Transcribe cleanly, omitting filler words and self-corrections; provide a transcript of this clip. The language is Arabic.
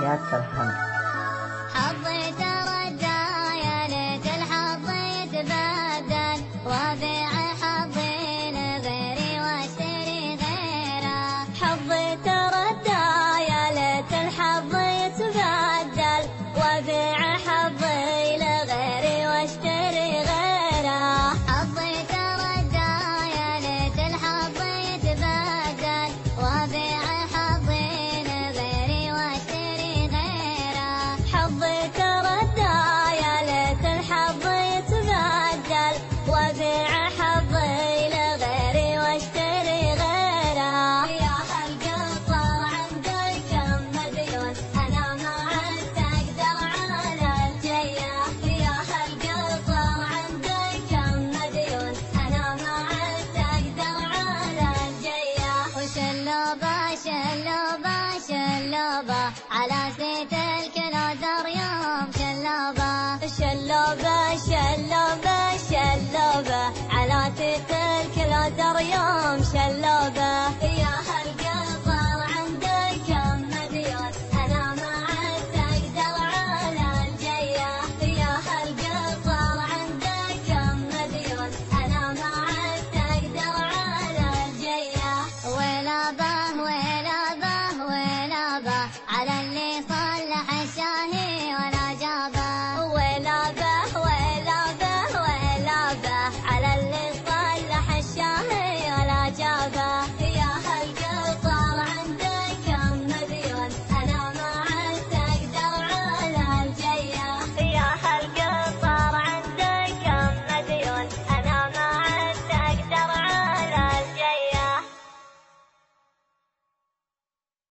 يا الحمد. حظي تردى يا ليت الحظ يتبدل، وابيع حظي لغيري واشتري غيره. حظي تردى يا ليت الحظ يتبدل، وابيع حظي لغيري واشتري غيره. حظي تردى يا ليت الحظ يتبدل، وابيع حظي لغيري واشتري غيره. حظي تردى يا ليت الحظ يتبدل، وابيع